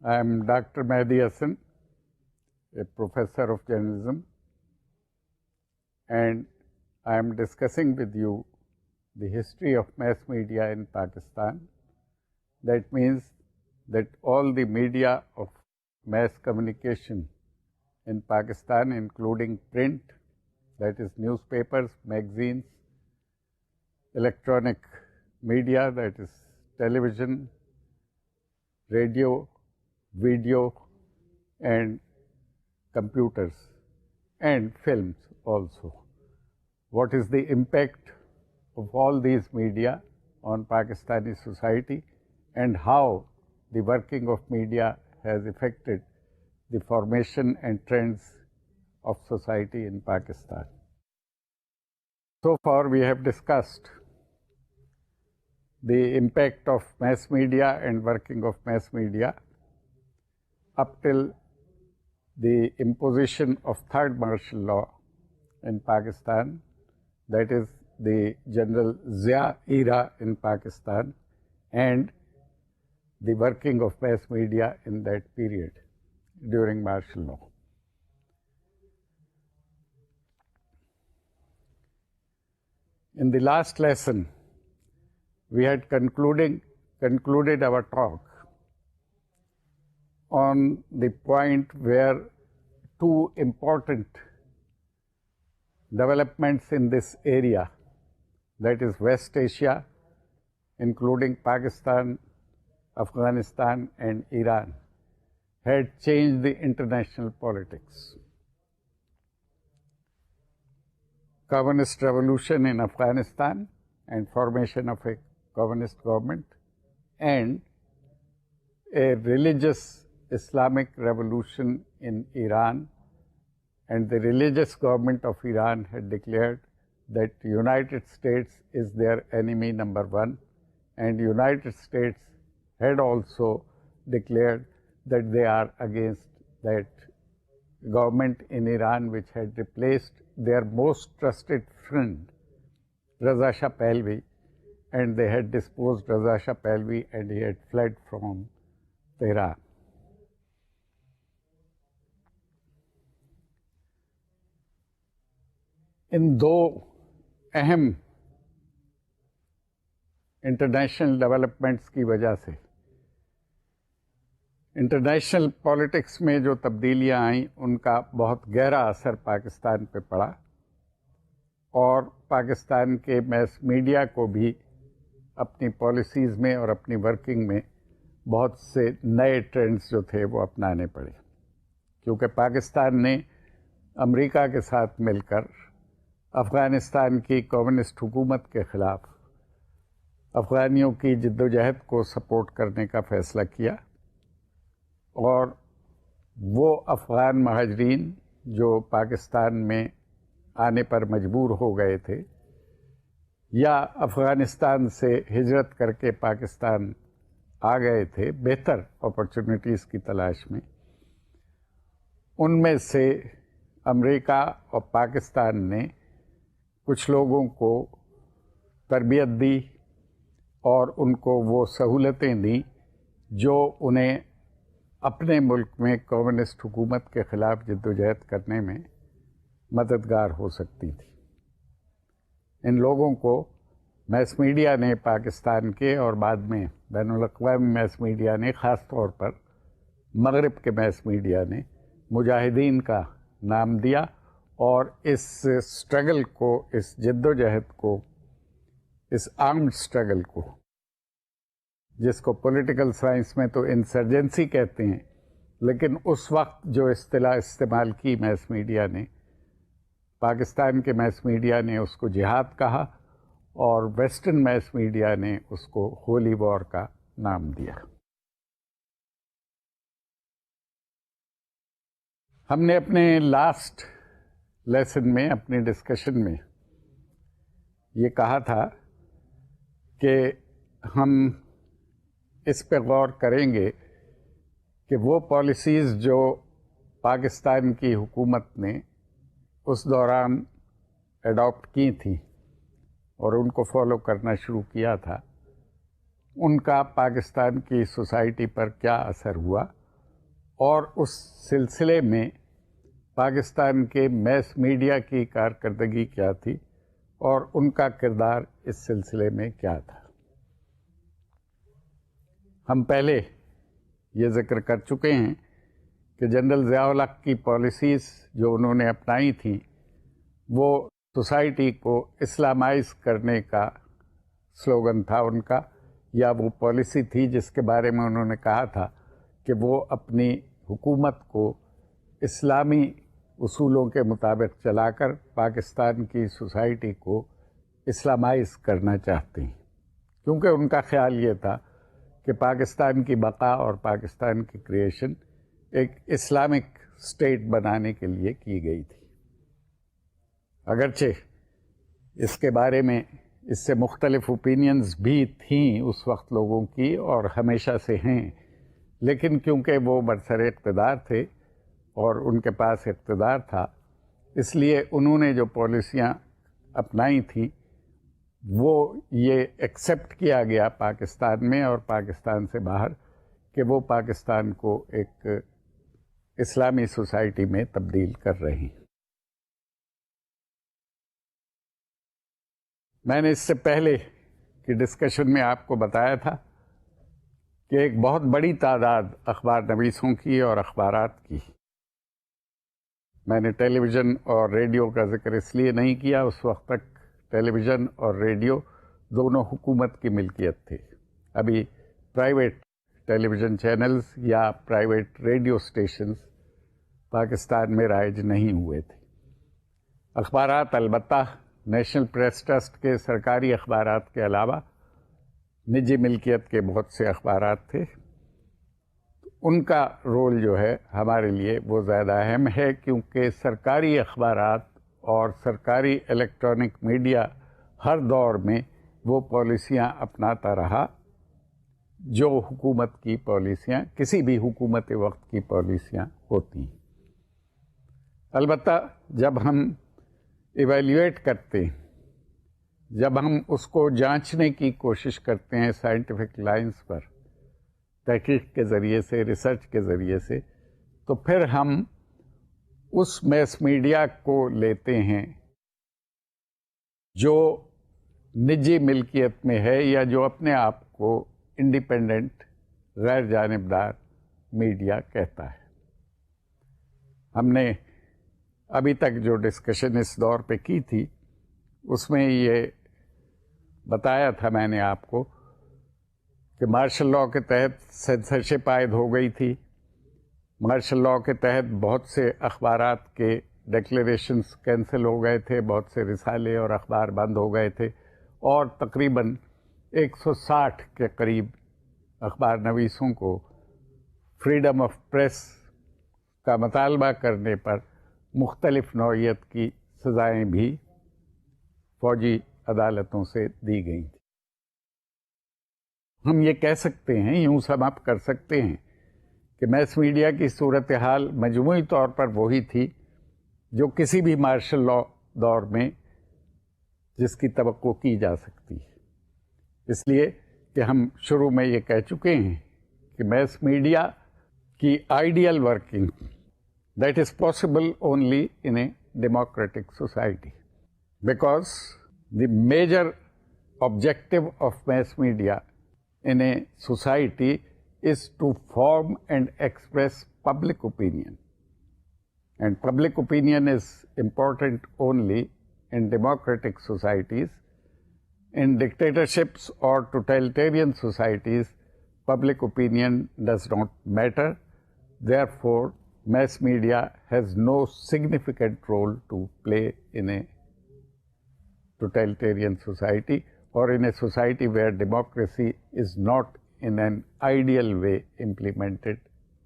I am Dr. Mehdi Hasan, a professor of journalism, and I am discussing with you the history of mass media in Pakistan. That means that all the media of mass communication in Pakistan, including print, that is newspapers, magazines, electronic media, that is television, radio, video, and computers, and films also. What is the impact of all these media on Pakistani society, and how the working of media has affected the formation and trends of society in Pakistan. So far we have discussed the impact of mass media and working of mass media up till the imposition of third martial law in Pakistan, that is the General Zia era in Pakistan, and the working of mass media in that period during martial law. In the last lesson, we had concluded our talk on the point where two important developments in this area, that is West Asia, including Pakistan, Afghanistan, and Iran, had changed the international politics. Communist revolution in Afghanistan and formation of a communist government, and a religious Islamic revolution in Iran, and the religious government of Iran had declared that United States is their enemy number one, and United States had also declared that they are against that government in Iran, which had replaced their most trusted friend, Raza Shah Pahlavi, and they had disposed Raza Shah Pahlavi, and he had fled from Tehran. ان دو اہم international developments کی وجہ سے international politics میں جو تبدیلیاں آئیں ان کا بہت گہرا اثر پاکستان پہ پڑا، اور پاکستان کے میس میڈیا کو بھی اپنی پالیسیز میں اور اپنی ورکنگ میں بہت سے نئے ٹرینڈز جو تھے وہ اپنانے پڑے، کیونکہ پاکستان نے امریکہ کے ساتھ مل کر افغانستان کی کمیونسٹ حکومت کے خلاف افغانیوں کی جد و جہد کو سپورٹ کرنے کا فیصلہ کیا، اور وہ افغان مہاجرین جو پاکستان میں آنے پر مجبور ہو گئے تھے یا افغانستان سے ہجرت کر کے پاکستان آ گئے تھے بہتر اپرچونٹیز کی تلاش میں، ان میں سے امریکہ اور پاکستان نے کچھ لوگوں کو تربیت دی اور ان کو وہ سہولتیں دیں جو انہیں اپنے ملک میں کمیونسٹ حکومت کے خلاف جدوجہد کرنے میں مددگار ہو سکتی تھی۔ ان لوگوں کو میس میڈیا نے پاکستان کے اور بعد میں بین الاقوامی میس میڈیا نے، خاص طور پر مغرب کے میس میڈیا نے، مجاہدین کا نام دیا، اور اس اسٹرگل کو، اس جد و جہد کو، اس آرمڈ اسٹرگل کو، جس کو پولیٹیکل سائنس میں تو انسرجنسی کہتے ہیں، لیکن اس وقت جو اصطلاح استعمال کی میس میڈیا نے، پاکستان کے میس میڈیا نے اس کو جہاد کہا، اور ویسٹرن میس میڈیا نے اس کو ہولی وار کا نام دیا۔ ہم نے اپنے لاسٹ لیسن میں، اپنی ڈسکشن میں یہ کہا تھا کہ ہم اس پہ غور کریں گے کہ وہ پالیسیز جو پاکستان کی حکومت نے اس دوران اڈاپٹ کی تھیں اور ان کو فالو کرنا شروع کیا تھا، ان کا پاکستان کی سوسائٹی پر کیا اثر ہوا، اور اس سلسلے میں پاکستان کے میس میڈیا کی کارکردگی کیا تھی اور ان کا کردار اس سلسلے میں کیا تھا۔ ہم پہلے یہ ذکر کر چکے ہیں کہ جنرل ضیاء الحق کی پالیسیز جو انہوں نے اپنائی تھیں وہ سوسائٹی کو اسلامائز کرنے کا سلوگن تھا ان کا، یا وہ پالیسی تھی جس کے بارے میں انہوں نے کہا تھا کہ وہ اپنی حکومت کو اسلامی اصولوں کے مطابق چلا کر پاکستان کی سوسائٹی کو اسلامائز کرنا چاہتے ہیں، کیونکہ ان کا خیال یہ تھا کہ پاکستان کی بقا اور پاکستان کی کریشن ایک اسلامک اسٹیٹ بنانے کے لیے کی گئی تھی۔ اگرچہ اس کے بارے میں اس سے مختلف اوپینینز بھی تھیں اس وقت لوگوں کی اور ہمیشہ سے ہیں، لیکن کیونکہ وہ برسر اقتدار تھے اور ان کے پاس اقتدار تھا، اس لیے انہوں نے جو پالیسیاں اپنائی تھیں وہ یہ ایکسیپٹ کیا گیا پاکستان میں اور پاکستان سے باہر کہ وہ پاکستان کو ایک اسلامی سوسائٹی میں تبدیل کر رہے ہیں۔ میں نے اس سے پہلے کی ڈسکشن میں آپ کو بتایا تھا کہ ایک بہت بڑی تعداد اخبار نویسوں کی اور اخبارات کی، میں نے ٹیلی ویژن اور ریڈیو کا ذکر اس لیے نہیں کیا، اس وقت تک ٹیلی ویژن اور ریڈیو دونوں حکومت کی ملکیت تھے، ابھی پرائیویٹ ٹیلی ویژن چینلز یا پرائیویٹ ریڈیو اسٹیشنز پاکستان میں رائج نہیں ہوئے تھے۔ اخبارات البتہ نیشنل پریس ٹرسٹ کے سرکاری اخبارات کے علاوہ نجی ملکیت کے بہت سے اخبارات تھے، ان کا رول جو ہے ہمارے لیے وہ زیادہ اہم ہے، کیونکہ سرکاری اخبارات اور سرکاری الیکٹرانک میڈیا ہر دور میں وہ پالیسیاں اپناتا رہا جو حکومت کی پالیسیاں، کسی بھی حکومت وقت کی پالیسیاں ہوتی ہیں۔ البتہ جب ہم ایویلیویٹ کرتے ہیں، جب ہم اس کو جانچنے کی کوشش کرتے ہیں سائنٹیفک لائنز پر تحقیق کے ذریعے سے، ریسرچ کے ذریعے سے، تو پھر ہم اس میس میڈیا کو لیتے ہیں جو نجی ملکیت میں ہے یا جو اپنے آپ کو انڈیپینڈنٹ غیر جانبدار میڈیا کہتا ہے۔ ہم نے ابھی تک جو ڈسکشن اس دور پہ کی تھی اس میں یہ بتایا تھا میں نے آپ کو کہ مارشل لاء کے تحت سینسرشپ عائد ہو گئی تھی، مارشل لاء کے تحت بہت سے اخبارات کے ڈکلیریشنز کینسل ہو گئے تھے، بہت سے رسالے اور اخبار بند ہو گئے تھے، اور تقریباً 160 کے قریب اخبار نویسوں کو فریڈم آف پریس کا مطالبہ کرنے پر مختلف نوعیت کی سزائیں بھی فوجی عدالتوں سے دی گئی تھیں۔ ہم یہ کہہ سکتے ہیں، یوں سم اپ کر سکتے ہیں کہ میس میڈیا کی صورتحال مجموعی طور پر وہی تھی جو کسی بھی مارشل لاء دور میں جس کی توقع کی جا سکتی ہے، اس لیے کہ ہم شروع میں یہ کہہ چکے ہیں کہ میس میڈیا کی ideal working that is possible only in a democratic society, because the major objective of mass media in a society is to form and express public opinion, and public opinion is important only in democratic societies. In dictatorships or totalitarian societies, public opinion does not matter. Therefore mass media has no significant role to play in a totalitarian society or in a society where democracy is not in an ideal way implemented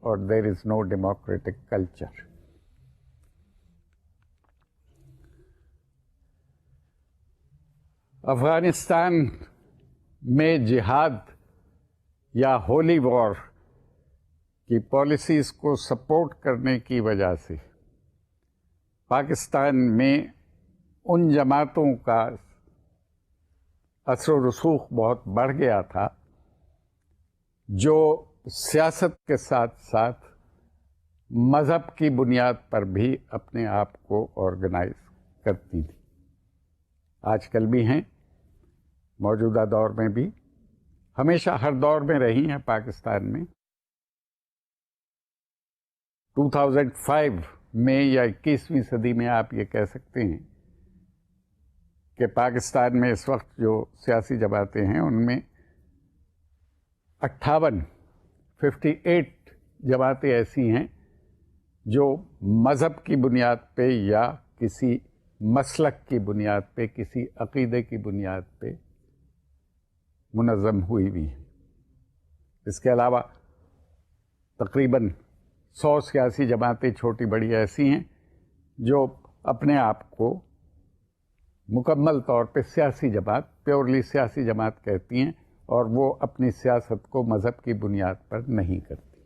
or there is no democratic culture. Afghanistan میں جہاد یا ہولی وار کی policies کو support کرنے کی وجہ سے پاکستان میں ان جماعتوں کا اثر و رسوخ بہت بڑھ گیا تھا جو سیاست کے ساتھ ساتھ مذہب کی بنیاد پر بھی اپنے آپ کو آرگنائز کرتی تھی. آج کل بھی ہیں، موجودہ دور میں بھی، ہمیشہ ہر دور میں رہی ہیں پاکستان میں. 2005 میں یا 21ویں صدی میں آپ یہ کہہ سکتے ہیں کہ پاکستان میں اس وقت جو سیاسی جماعتیں ہیں ان میں 58 جماعتیں ایسی ہیں جو مذہب کی بنیاد پہ یا کسی مسلک کی بنیاد پہ، کسی عقیدے کی بنیاد پہ منظم ہوئی بھی ہیں. اس کے علاوہ تقریباً 100 سیاسی جماعتیں چھوٹی بڑی ایسی ہیں جو اپنے آپ کو مکمل طور پہ سیاسی جماعت، پیورلی سیاسی جماعت کہتی ہیں، اور وہ اپنی سیاست کو مذہب کی بنیاد پر نہیں کرتی.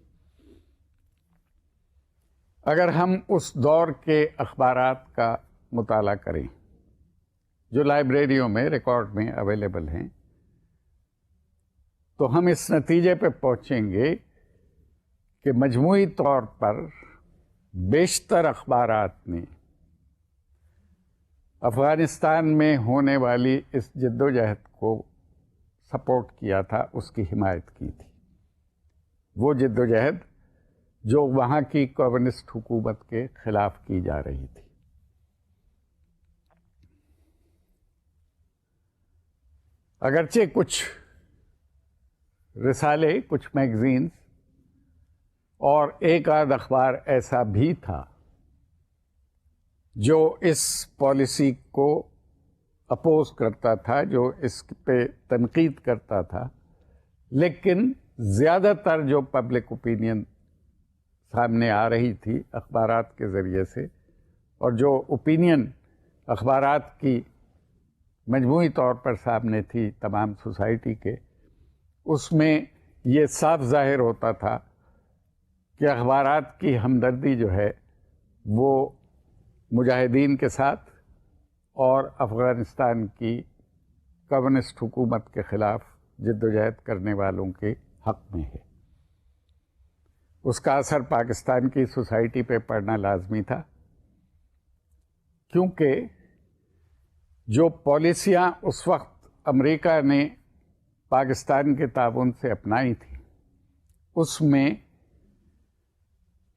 اگر ہم اس دور کے اخبارات کا مطالعہ کریں جو لائبریریوں میں ریکارڈ میں اویلیبل ہیں، تو ہم اس نتیجے پہ پہنچیں گے کہ مجموعی طور پر بیشتر اخبارات نے افغانستان میں ہونے والی اس جدوجہد کو سپورٹ کیا تھا، اس کی حمایت کی تھی. وہ جدوجہد جو وہاں کی کمیونسٹ حکومت کے خلاف کی جا رہی تھی. اگرچہ کچھ رسالے، کچھ میگزینز اور ایک آدھ اخبار ایسا بھی تھا جو اس پالیسی کو اپوز کرتا تھا، جو اس پہ تنقید کرتا تھا، لیکن زیادہ تر جو پبلک اوپینین سامنے آ رہی تھی اخبارات کے ذریعے سے، اور جو اوپینین اخبارات کی مجموعی طور پر سامنے تھی تمام سوسائٹی کے، اس میں یہ صاف ظاہر ہوتا تھا کہ اخبارات کی ہمدردی جو ہے وہ مجاہدین کے ساتھ اور افغانستان کی کمیونسٹ حکومت کے خلاف جدوجہد کرنے والوں کے حق میں ہے. اس کا اثر پاکستان کی سوسائٹی پہ پڑنا لازمی تھا، کیونکہ جو پالیسیاں اس وقت امریکہ نے پاکستان کے تعاون سے اپنائی تھیں، اس میں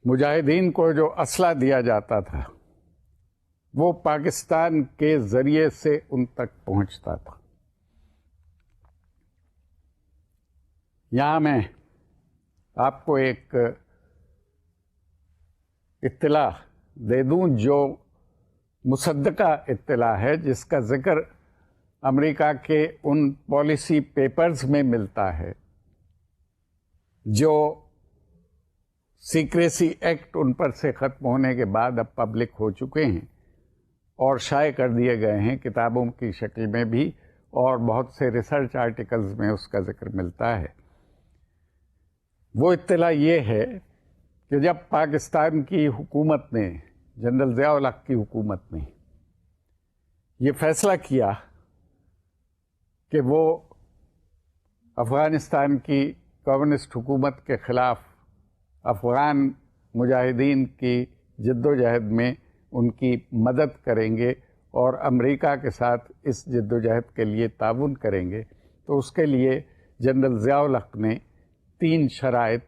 مجاہدین کو جو اسلحہ دیا جاتا تھا وہ پاکستان کے ذریعے سے ان تک پہنچتا تھا. یہاں میں آپ کو ایک اطلاع دے دوں جو مصدقہ اطلاع ہے، جس کا ذکر امریکہ کے ان پالیسی پیپرز میں ملتا ہے جو سیکریسی ایکٹ ان پر سے ختم ہونے کے بعد اب پبلک ہو چکے ہیں اور شائع کر دیے گئے ہیں کتابوں کی شکل میں بھی، اور بہت سے ریسرچ آرٹیکلز میں اس کا ذکر ملتا ہے. وہ اطلاع یہ ہے کہ جب پاکستان کی حکومت نے، جنرل ضیاء الحق کی حکومت نے یہ فیصلہ کیا کہ وہ افغانستان کی کمیونسٹ حکومت کے خلاف افغان مجاہدین کی جدوجہد میں ان کی مدد کریں گے اور امریکہ کے ساتھ اس جدوجہد کے لیے تعاون کریں گے، تو اس کے لیے جنرل ضیاء الحق نے 3 شرائط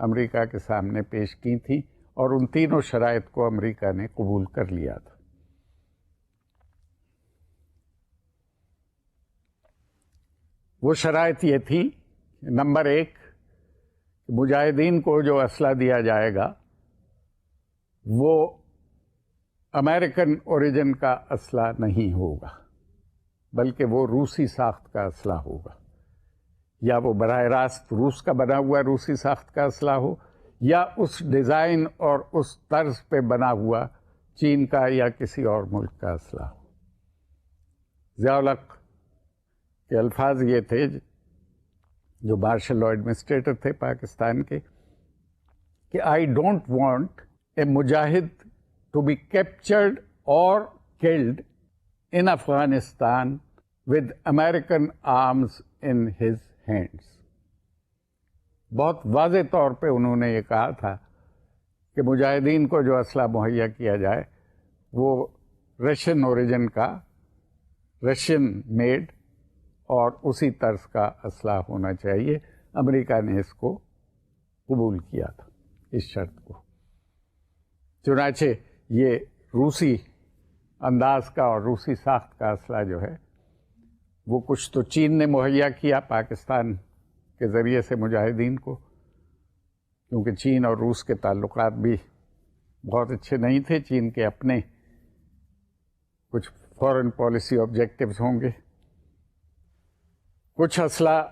امریکہ کے سامنے پیش کی تھیں، اور ان تینوں شرائط کو امریکہ نے قبول کر لیا تھا. وہ شرائط یہ تھی: نمبر 1، مجاہدین کو جو اسلحہ دیا جائے گا وہ امریکن اوریجن کا اسلحہ نہیں ہوگا، بلکہ وہ روسی ساخت کا اسلحہ ہوگا. یا وہ براہ راست روس کا بنا ہوا روسی ساخت کا اسلحہ ہو، یا اس ڈیزائن اور اس طرز پہ بنا ہوا چین کا یا کسی اور ملک کا اسلحہ ہو. ضیاء الحق کے الفاظ یہ تھے، جو مارشل لا ایڈمنسٹریٹر تھے پاکستان کے، کہ I don't want a mujahid to be captured اور killed in Afghanistan with American arms in his hands. بہت واضح طور پہ انہوں نے یہ کہا تھا کہ مجاہدین کو جو اسلحہ مہیا کیا جائے وہ رشین اوریجن کا، رشین میڈ اور اسی طرز کا اسلحہ ہونا چاہیے. امریکہ نے اس کو قبول کیا تھا، اس شرط کو. چنانچہ یہ روسی انداز کا اور روسی ساخت کا اسلحہ جو ہے وہ کچھ تو چین نے مہیا کیا پاکستان کے ذریعے سے مجاہدین کو، کیونکہ چین اور روس کے تعلقات بھی بہت اچھے نہیں تھے. چین کے اپنے کچھ فورن پالیسی آبجیکٹیوز ہوں گے. کچھ اسلحہ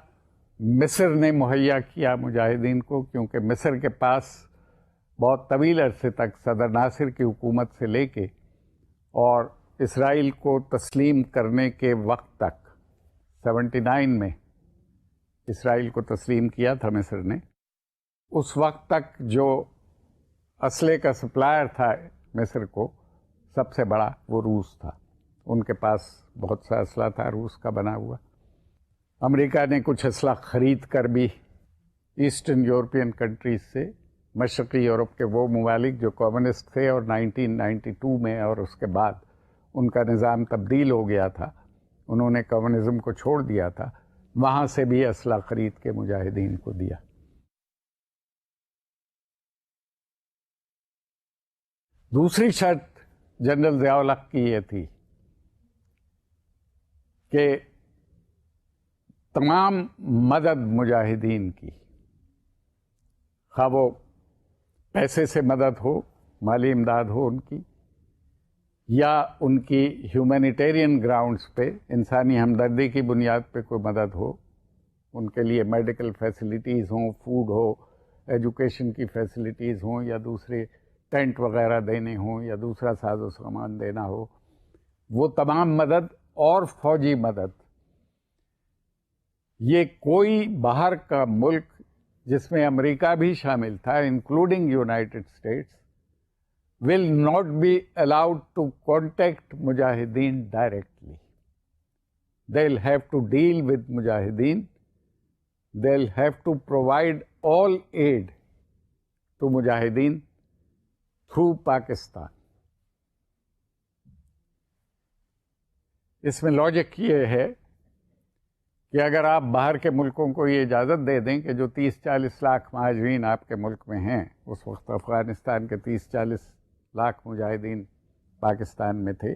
مصر نے مہیا کیا مجاہدین کو، کیونکہ مصر کے پاس بہت طویل عرصے تک صدر ناصر کی حکومت سے لے کے اور اسرائیل کو تسلیم کرنے کے وقت تک، 79 میں اسرائیل کو تسلیم کیا تھا مصر نے، اس وقت تک جو اسلحے کا سپلائر تھا مصر کو سب سے بڑا وہ روس تھا. ان کے پاس بہت سا اسلحہ تھا روس کا بنا ہوا. امریکہ نے کچھ اسلحہ خرید کر بھی ایسٹرن یورپین کنٹریز سے، مشرقی یورپ کے وہ ممالک جو کمیونسٹ تھے اور 1992 میں اور اس کے بعد ان کا نظام تبدیل ہو گیا تھا، انہوں نے کمیونزم کو چھوڑ دیا تھا، وہاں سے بھی اسلحہ خرید کے مجاہدین کو دیا. دوسری شرط جنرل ضیاء الحق کی یہ تھی کہ تمام مدد مجاہدین کی، خواہ وہ پیسے سے مدد ہو، مالی امداد ہو ان کی، یا ان کی ہیومینیٹیرین گراؤنڈز پہ انسانی ہمدردی کی بنیاد پہ کوئی مدد ہو، ان کے لیے میڈیکل فیسلٹیز ہوں، فوڈ ہو، ایجوکیشن کی فیسلٹیز ہوں، یا دوسرے ٹینٹ وغیرہ دینے ہوں، یا دوسرا ساز و سامان دینا ہو، وہ تمام مدد اور فوجی مدد یہ کوئی باہر کا ملک جس میں امریکہ بھی شامل تھا including United States will not be allowed to contact mujahideen directly. They'll have to deal with mujahideen. They'll have to provide all aid to mujahideen through Pakistan. اس میں لاجک یہ ہے کہ اگر آپ باہر کے ملکوں کو یہ اجازت دے دیں کہ جو 30-40 لاکھ مہاجرین آپ کے ملک میں ہیں، اس وقت افغانستان کے 30-40 لاکھ مجاہدین پاکستان میں تھے،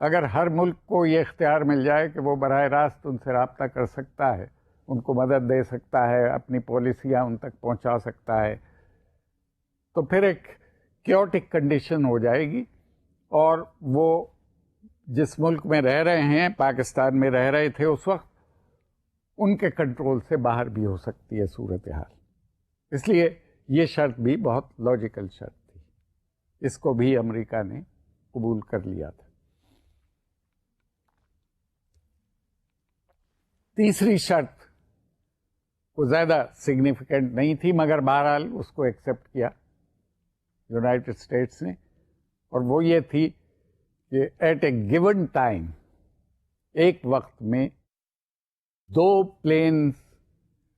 اگر ہر ملک کو یہ اختیار مل جائے کہ وہ براہ راست ان سے رابطہ کر سکتا ہے، ان کو مدد دے سکتا ہے، اپنی پالیسیاں ان تک پہنچا سکتا ہے، تو پھر ایک کیوٹک کنڈیشن ہو جائے گی، اور وہ جس ملک میں رہ رہے ہیں، پاکستان میں رہ رہے تھے اس وقت، ان کے کنٹرول سے باہر بھی ہو سکتی ہے صورتحال. اس لیے یہ شرط بھی بہت لاجیکل شرط تھی، اس کو بھی امریکہ نے قبول کر لیا تھا. تیسری شرط کو زیادہ سگنیفیکنٹ نہیں تھی، مگر بہرحال اس کو ایکسیپٹ کیا یونائٹڈ اسٹیٹس نے، اور وہ یہ تھی کہ ایٹ اے گیون ٹائم، ایک وقت میں 2 پلینز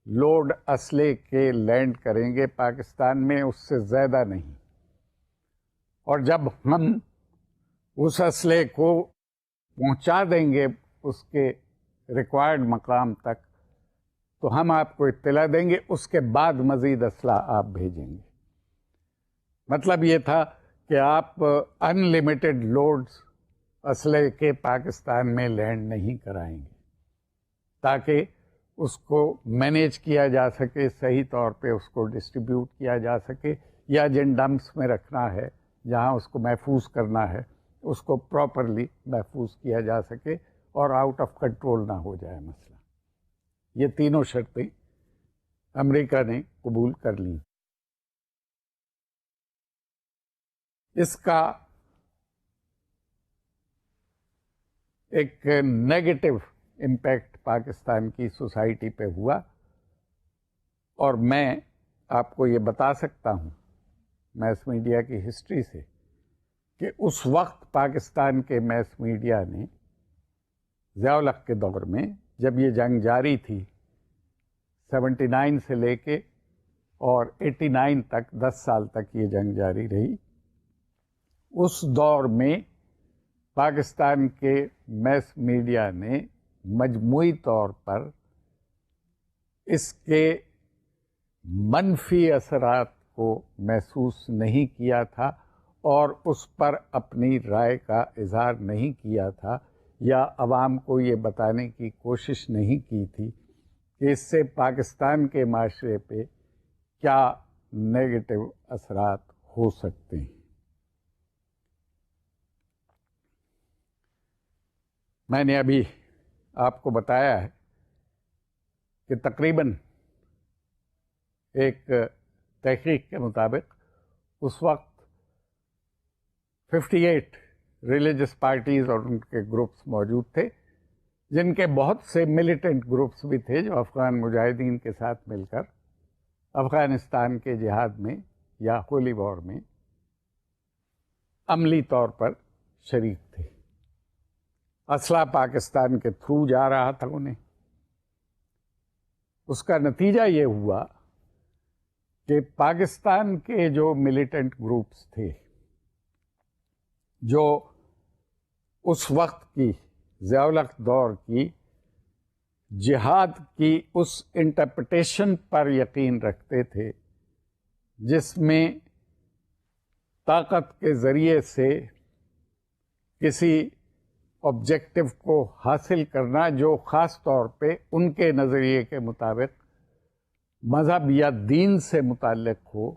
لوڈ اسلحے کے لینڈ کریں گے پاکستان میں، اس سے زیادہ نہیں. اور جب ہم اس اسلحے کو پہنچا دیں گے اس کے ریکوائرڈ مقام تک تو ہم آپ کو اطلاع دیں گے، اس کے بعد مزید اسلحہ آپ بھیجیں گے. مطلب یہ تھا کہ آپ ان لمیٹڈ لوڈز اسلحے کے پاکستان میں لینڈ نہیں کرائیں گے، تاکہ اس کو مینیج کیا جا سکے، صحیح طور پہ اس کو ڈسٹریبیوٹ کیا جا سکے، یا جن ڈمپس میں رکھنا ہے، جہاں اس کو محفوظ کرنا ہے، اس کو پراپرلی محفوظ کیا جا سکے اور آؤٹ آف کنٹرول نہ ہو جائے مسئلہ. یہ تینوں شرطیں امریکہ نے قبول کر لیں. اس کا ایک نیگیٹو امپیکٹ پاکستان کی سوسائٹی پہ ہوا، اور میں آپ کو یہ بتا سکتا ہوں میس میڈیا کی ہسٹری سے کہ اس وقت پاکستان کے میس میڈیا نے ضیاء الحق کے دور میں، جب یہ جنگ جاری تھی 79 سے لے کے اور 89 تک 10 سال تک یہ جنگ جاری رہی. اس دور میں پاکستان کے میس میڈیا نے مجموعی طور پر اس کے منفی اثرات کو محسوس نہیں کیا تھا اور اس پر اپنی رائے کا اظہار نہیں کیا تھا، یا عوام کو یہ بتانے کی کوشش نہیں کی تھی کہ اس سے پاکستان کے معاشرے پہ کیا نیگیٹو اثرات ہو سکتے ہیں. میں نے ابھی آپ کو بتایا ہے کہ تقریباً ایک تحقیق کے مطابق اس وقت 58 ریلیجس پارٹیز اور ان کے گروپس موجود تھے، جن کے بہت سے ملیٹنٹ گروپس بھی تھے جو افغان مجاہدین کے ساتھ مل کر افغانستان کے جہاد میں یا ہولی وار میں عملی طور پر شریک تھے. اسلحہ پاکستان کے تھرو جا رہا تھا انہیں. اس کا نتیجہ یہ ہوا کہ پاکستان کے جو ملیٹنٹ گروپس تھے، جو اس وقت کی ضیاء الحق دور کی جہاد کی اس انٹرپریٹیشن پر یقین رکھتے تھے جس میں طاقت کے ذریعے سے کسی آبجیکٹو کو حاصل کرنا جو خاص طور پہ ان کے نظریے کے مطابق مذہب یا دین سے متعلق ہو،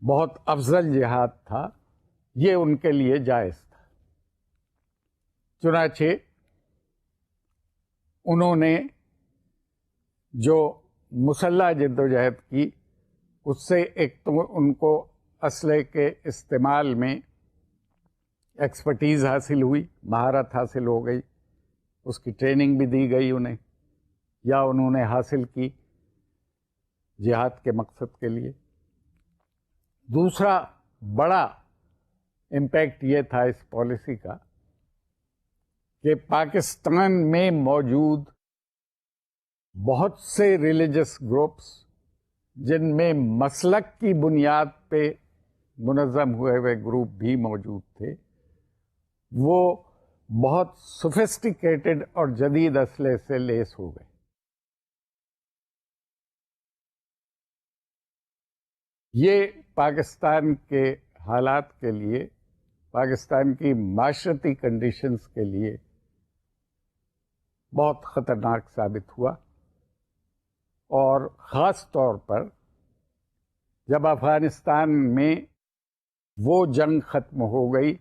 بہت افضل جہاد تھا، یہ ان کے لیے جائز تھا. چنانچہ انہوں نے جو مسلح جدوجہد کی، اس سے ایک تو ان کو اسلحے کے استعمال میں ایکسپرٹیز حاصل ہوئی، مہارت حاصل ہو گئی، اس کی ٹریننگ بھی دی گئی انہیں، یا انہوں نے حاصل کی جہاد کے مقصد کے لیے. دوسرا بڑا امپیکٹ یہ تھا اس پالیسی کا کہ پاکستان میں موجود بہت سے ریلیجس گروپس جن میں مسلک کی بنیاد پہ منظم ہوئے گروپ بھی موجود تھے، وہ بہت سوفسٹیکیٹڈ اور جدید اسلحے سے لیس ہو گئے. یہ پاکستان کے حالات کے لیے، پاکستان کی معاشرتی کنڈیشنز کے لیے بہت خطرناک ثابت ہوا، اور خاص طور پر جب افغانستان میں وہ جنگ ختم ہو گئی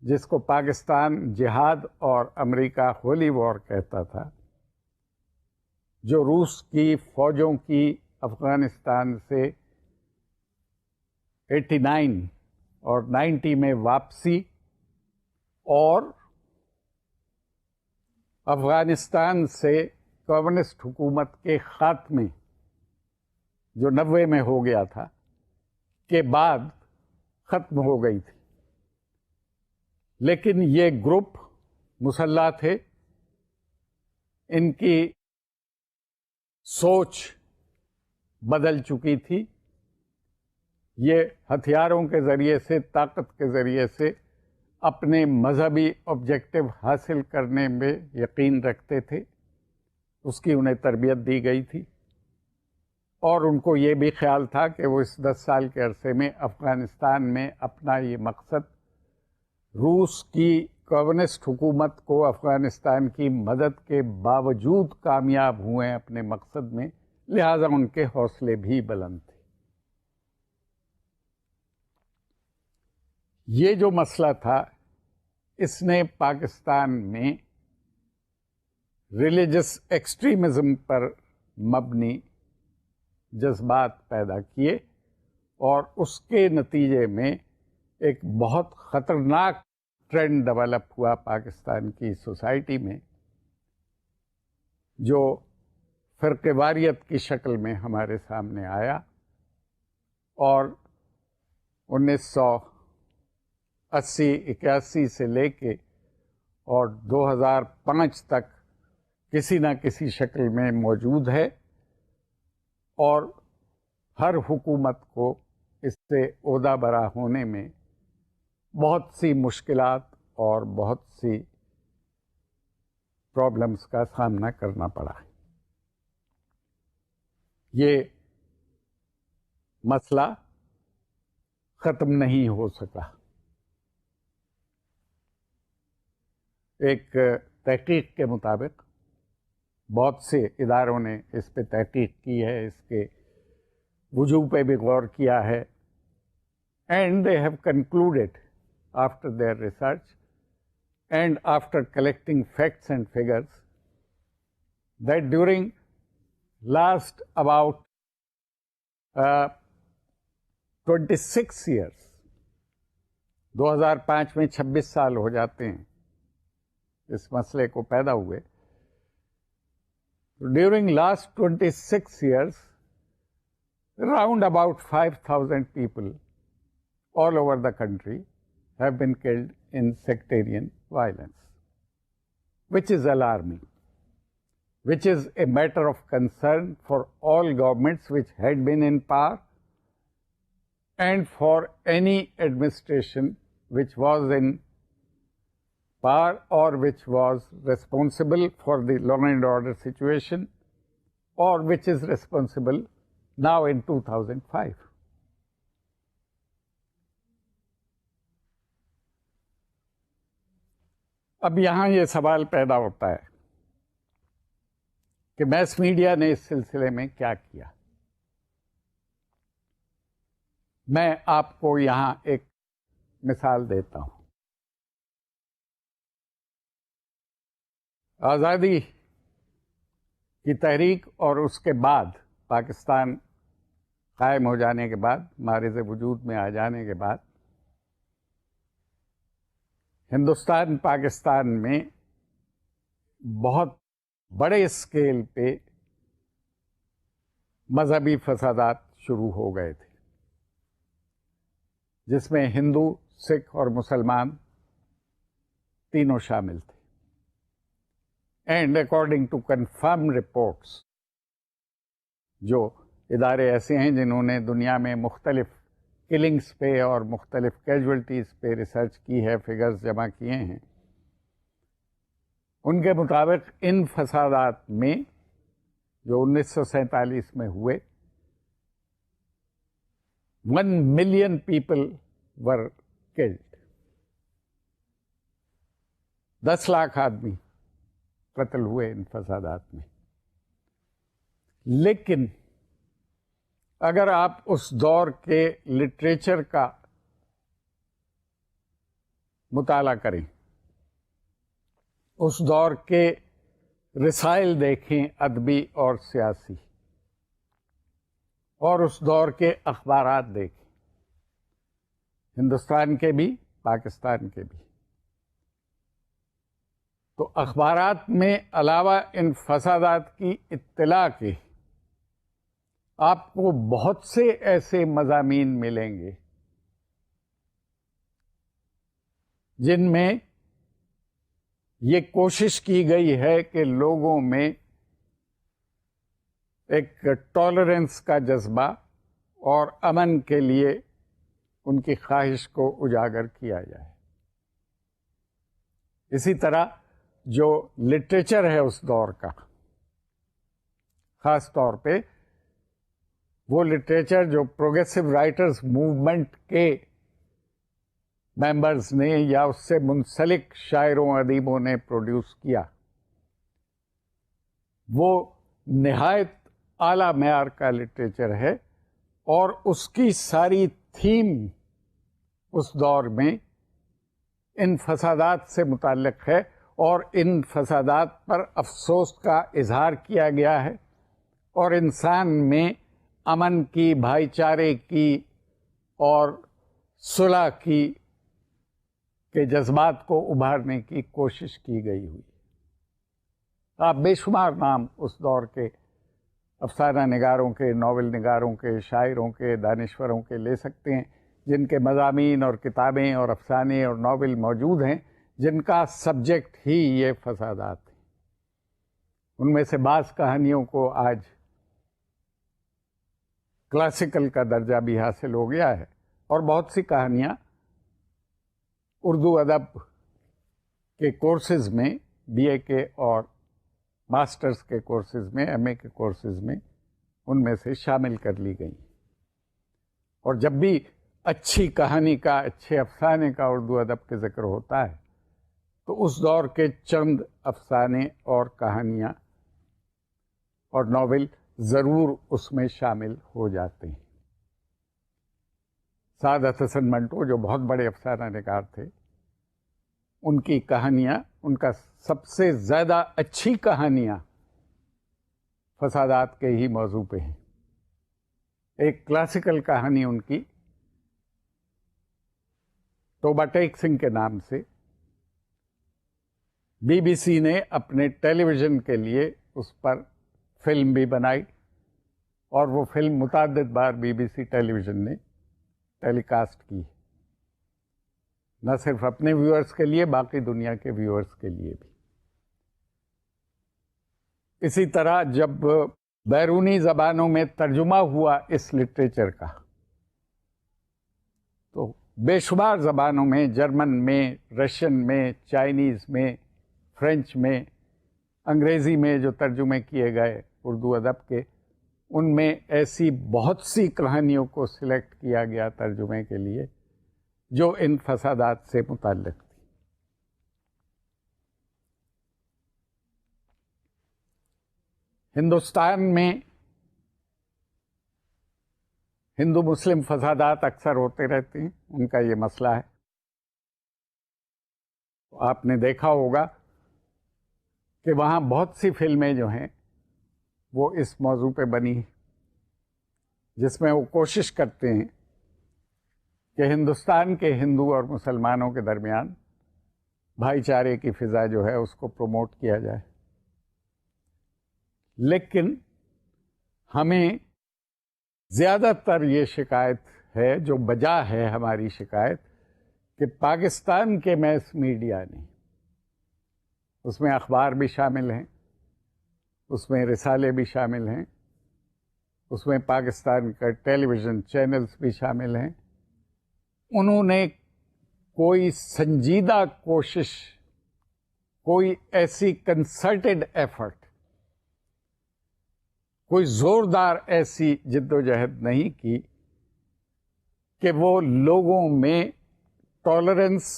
جس کو پاکستان جہاد اور امریکہ ہولی وار کہتا تھا، جو روس کی فوجوں کی افغانستان سے 89 اور 90 میں واپسی اور افغانستان سے کمیونسٹ حکومت کے خاتمے جو 90 میں ہو گیا تھا کے بعد ختم ہو گئی تھی. لیکن یہ گروپ مسلح تھے، ان کی سوچ بدل چکی تھی، یہ ہتھیاروں کے ذریعے سے، طاقت کے ذریعے سے اپنے مذہبی آبجیکٹو حاصل کرنے میں یقین رکھتے تھے. اس کی انہیں تربیت دی گئی تھی، اور ان کو یہ بھی خیال تھا کہ وہ اس 10 سال کے عرصے میں افغانستان میں اپنا یہ مقصد، روس کی کمیونسٹ حکومت کو افغانستان کی مدد کے باوجود کامیاب ہوئے اپنے مقصد میں، لہذا ان کے حوصلے بھی بلند تھے. یہ جو مسئلہ تھا، اس نے پاکستان میں ریلیجس ایکسٹریمزم پر مبنی جذبات پیدا کیے، اور اس کے نتیجے میں ایک بہت خطرناک ٹرینڈ ڈیولپ ہوا پاکستان کی سوسائٹی میں، جو فرقہ واریت کی شکل میں ہمارے سامنے آیا، اور 1980-81 سے لے کے اور 2005 تک کسی نہ کسی شکل میں موجود ہے، اور ہر حکومت کو اس سے عہدہ برا ہونے میں بہت سی مشکلات اور بہت سی پرابلمس کا سامنا کرنا پڑا ہے. یہ مسئلہ ختم نہیں ہو سکا. ایک تحقیق کے مطابق بہت سے اداروں نے اس پہ تحقیق کی ہے, اس کے وجوہ پہ بھی غور کیا ہے, and they have concluded after their research and after collecting facts and figures that during last about 26 years, 2005 میں 26 سال ہو جاتے ہیں اس مسئلے کو پیدا ہوئے. During last 26 years, around about 5,000 people all over the country have been killed in sectarian violence, which is alarming, which is a matter of concern for all governments which had been in power and for any administration which was in power or which was responsible for the law and order situation or which is responsible now in 2005. اب یہاں یہ سوال پیدا ہوتا ہے کہ mass media نے اس سلسلے میں کیا کیا. میں آپ کو یہاں ایک مثال دیتا ہوں. آزادی کی تحریک اور اس کے بعد پاکستان قائم ہو جانے کے بعد, معرض وجود میں آ جانے کے بعد, ہندوستان پاکستان میں بہت بڑے اسکیل پہ مذہبی فسادات شروع ہو گئے تھے, جس میں ہندو, سکھ اور مسلمان تینوں شامل تھے. And according to confirm reports, جو ادارے ایسے ہیں جنہوں نے دنیا میں مختلف کلنگز پہ اور مختلف کیجولٹیز پہ ریسرچ کی ہے, فگرز جمع کیے ہیں, ان کے مطابق ان فسادات میں جو 1947 میں ہوئے 1 million people were killed, 10 lakh آدمی قتل ہوئے ان فسادات میں. لیکن اگر آپ اس دور کے لٹریچر کا مطالعہ کریں, اس دور کے رسائل دیکھیں ادبی اور سیاسی, اور اس دور کے اخبارات دیکھیں, ہندوستان کے بھی پاکستان کے بھی, تو اخبارات میں علاوہ ان فسادات کی اطلاع کے آپ کو بہت سے ایسے مضامین ملیں گے جن میں یہ کوشش کی گئی ہے کہ لوگوں میں ایک ٹالرنس کا جذبہ اور امن کے لیے ان کی خواہش کو اجاگر کیا جائے. اسی طرح جو لٹریچر ہے اس دور کا, خاص طور پہ وہ لٹریچر جو پروگریسو رائٹرز موومنٹ کے ممبرز نے یا اس سے منسلک شاعروں ادیبوں نے پروڈیوس کیا, وہ نہایت اعلیٰ معیار کا لٹریچر ہے, اور اس کی ساری تھیم اس دور میں ان فسادات سے متعلق ہے, اور ان فسادات پر افسوس کا اظہار کیا گیا ہے, اور انسان میں امن کی, بھائی چارے کی اور صلح کی کے جذبات کو ابھارنے کی کوشش کی گئی ہوئی. آپ بے شمار نام اس دور کے افسانہ نگاروں کے, ناول نگاروں کے, شاعروں کے, دانشوروں کے لے سکتے ہیں جن کے مضامین اور کتابیں اور افسانے اور ناول موجود ہیں جن کا سبجیکٹ ہی یہ فسادات ہیں. ان میں سے بعض کہانیوں کو آج کلاسیکل کا درجہ بھی حاصل ہو گیا ہے، اور بہت سی کہانیاں اردو ادب کے کورسز میں، بی اے کے اور ماسٹرز کے کورسز میں، ایم اے کے کورسز میں ان میں سے شامل کر لی گئی. اور جب بھی اچھی کہانی کا، اچھے افسانے کا اردو ادب کے ذکر ہوتا ہے تو اس دور کے چند افسانے اور کہانیاں اور ناول ضرور اس میں شامل ہو جاتے ہیں. سعادت حسن منٹو جو بہت بڑے افسانہ نگار تھے، ان کی کہانیاں، ان کا سب سے زیادہ اچھی کہانیاں فسادات کے ہی موضوع پہ ہیں. ایک کلاسیکل کہانی ان کی توبہ ٹیک سنگھ کے نام سے بی بی سی نے اپنے ٹیلی ویژن کے لیے اس پر فلم بھی بنائی، اور وہ فلم متعدد بار بی بی سی ٹیلی ویژن نے ٹیلی کاسٹ کی، نہ صرف اپنے ویورز کے لیے، باقی دنیا کے ویورز کے لیے بھی. اسی طرح جب بیرونی زبانوں میں ترجمہ ہوا اس لٹریچر کا تو بے شمار زبانوں میں، جرمن میں، رشین میں، چائنیز میں، فرینچ میں، انگریزی میں جو ترجمے کیے گئے اردو ادب کے، ان میں ایسی بہت سی کہانیوں کو سلیکٹ کیا گیا ترجمے کے لیے جو ان فسادات سے متعلق تھی. ہندوستان میں ہندو مسلم فسادات اکثر ہوتے رہتے ہیں، ان کا یہ مسئلہ ہے. آپ نے دیکھا ہوگا کہ وہاں بہت سی فلمیں جو ہیں وہ اس موضوع پہ بنی ہیں، جس میں وہ کوشش کرتے ہیں کہ ہندوستان کے ہندو اور مسلمانوں کے درمیان بھائی چارے کی فضا جو ہے اس کو پروموٹ کیا جائے. لیکن ہمیں زیادہ تر یہ شکایت ہے، جو بجا ہے ہماری شکایت، کہ پاکستان کے میس میڈیا نے، اس میں اخبار بھی شامل ہیں، اس میں رسالے بھی شامل ہیں، اس میں پاکستان کا ٹیلی ویژن چینلز بھی شامل ہیں، انہوں نے کوئی سنجیدہ کوشش، کوئی ایسی کنسرٹڈ ایفرٹ، کوئی زوردار ایسی جد و جہد نہیں کی کہ وہ لوگوں میں ٹالرنس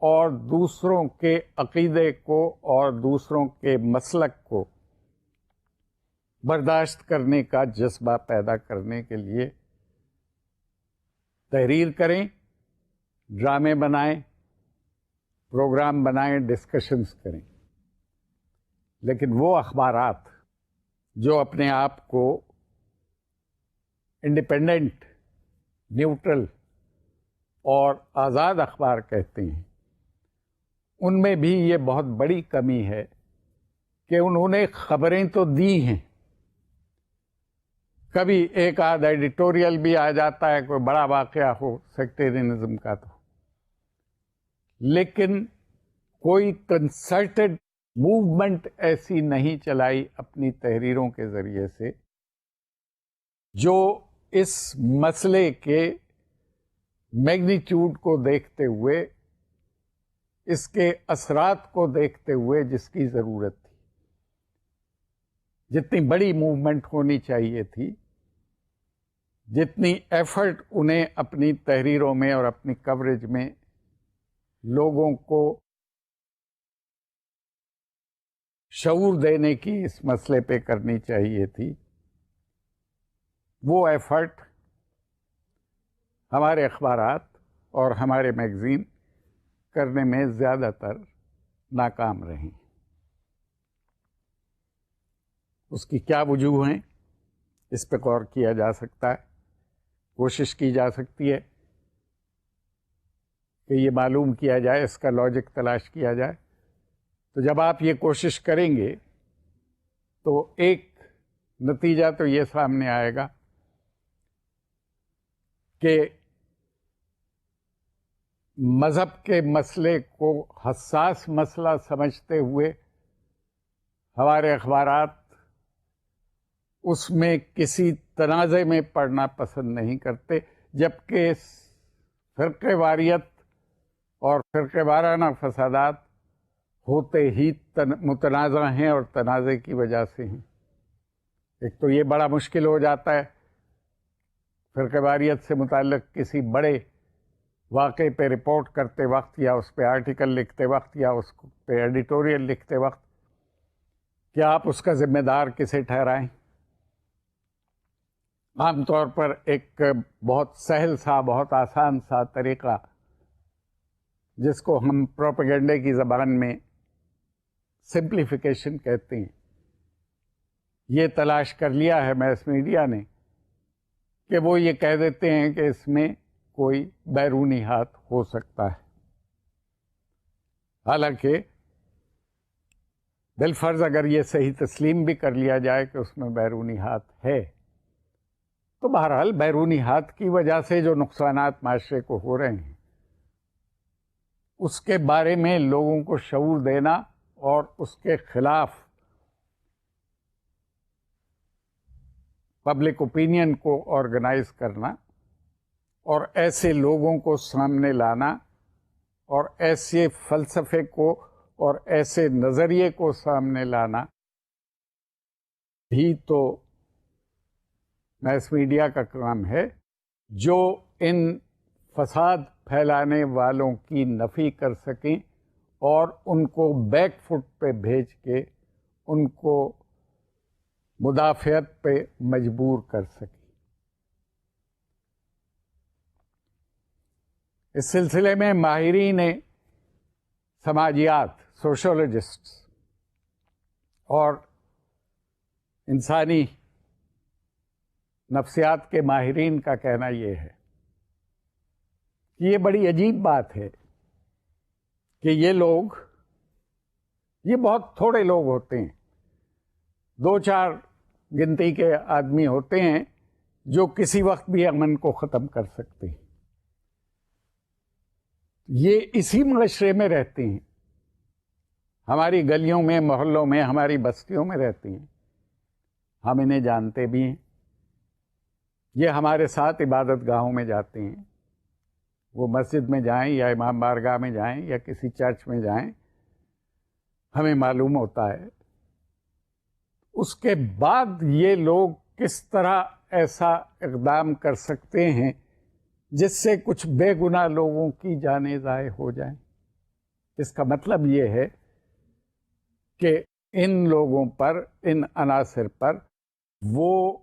اور دوسروں کے عقیدے کو اور دوسروں کے مسلک کو برداشت کرنے کا جذبہ پیدا کرنے کے لیے تحریر کریں، ڈرامے بنائیں، پروگرام بنائیں، ڈسکشنز کریں. لیکن وہ اخبارات جو اپنے آپ کو انڈیپینڈنٹ، نیوٹرل اور آزاد اخبار کہتے ہیں، ان میں بھی یہ بہت بڑی کمی ہے کہ انہوں نے خبریں تو دی ہیں، کبھی ایک آدھ ایڈیٹوریل بھی آ جاتا ہے، کوئی بڑا واقعہ ہو سیکٹیرینزم کا، تو لیکن کوئی کنسرٹڈ موومنٹ ایسی نہیں چلائی اپنی تحریروں کے ذریعے سے جو اس مسئلے کے میگنیٹیوڈ کو دیکھتے ہوئے، اس کے اثرات کو دیکھتے ہوئے جس کی ضرورت تھی، جتنی بڑی موومنٹ ہونی چاہیے تھی، جتنی ایفرٹ انہیں اپنی تحریروں میں اور اپنی کوریج میں لوگوں کو شعور دینے کی اس مسئلے پہ کرنی چاہیے تھی، وہ ایفرٹ ہمارے اخبارات اور ہمارے میگزین کرنے میں زیادہ تر ناکام رہیں. اس کی کیا وجوہ ہیں، اس پہ غور کیا جا سکتا ہے، کوشش کی جا سکتی ہے کہ یہ معلوم کیا جائے، اس کا لاجک تلاش کیا جائے. تو جب آپ یہ کوشش کریں گے تو ایک نتیجہ تو یہ سامنے آئے گا کہ مذہب کے مسئلے کو حساس مسئلہ سمجھتے ہوئے ہمارے اخبارات اس میں کسی تنازع میں پڑنا پسند نہیں کرتے، جبکہ فرقہ واریت اور فرقہ وارانہ فسادات ہوتے ہی متنازع ہیں اور تنازع کی وجہ سے ہیں۔ ایک تو یہ بڑا مشکل ہو جاتا ہے فرقہ واریت سے متعلق کسی بڑے واقعے پہ رپورٹ کرتے وقت یا اس پہ آرٹیکل لکھتے وقت یا اس پہ ایڈیٹوریل لکھتے وقت کہ آپ اس کا ذمہ دار کسے ٹھہرائیں۔ عام طور پر ایک بہت سہل سا، بہت آسان سا طریقہ جس کو ہم پروپیگنڈے کی زبان میں سمپلیفیکیشن کہتے ہیں، یہ تلاش کر لیا ہے میس میڈیا نے کہ وہ یہ کہہ دیتے ہیں کہ اس میں کوئی بیرونی ہاتھ ہو سکتا ہے، حالانکہ بالفرض اگر یہ صحیح تسلیم بھی کر لیا جائے کہ اس میں بیرونی ہاتھ ہے، تو بہرحال بیرونی ہاتھ کی وجہ سے جو نقصانات معاشرے کو ہو رہے ہیں اس کے بارے میں لوگوں کو شعور دینا اور اس کے خلاف پبلک اوپینین کو آرگنائز کرنا اور ایسے لوگوں کو سامنے لانا اور ایسے فلسفے کو اور ایسے نظریے کو سامنے لانا بھی تو میس میڈیا کا کام ہے، جو ان فساد پھیلانے والوں کی نفی کر سکیں اور ان کو بیک فٹ پہ بھیج کے ان کو مدافعت پہ مجبور کر سکیں۔ اس سلسلے میں ماہرین سماجیات، سوشولوجسٹس اور انسانی نفسیات کے ماہرین کا کہنا یہ ہے کہ یہ بڑی عجیب بات ہے کہ یہ بہت تھوڑے لوگ ہوتے ہیں، 2-4 گنتی کے آدمی ہوتے ہیں جو کسی وقت بھی امن کو ختم کر سکتے ہیں۔ یہ اسی معاشرے میں رہتے ہیں، ہماری گلیوں میں، محلوں میں، ہماری بستیوں میں رہتے ہیں، ہم انہیں جانتے بھی ہیں، یہ ہمارے ساتھ عبادت گاہوں میں جاتے ہیں، وہ مسجد میں جائیں یا امام بارگاہ میں جائیں یا کسی چرچ میں جائیں، ہمیں معلوم ہوتا ہے۔ اس کے بعد یہ لوگ کس طرح ایسا اقدام کر سکتے ہیں جس سے کچھ بے گناہ لوگوں کی جانیں ضائع ہو جائیں؟ اس کا مطلب یہ ہے کہ ان لوگوں پر، ان عناصر پر وہ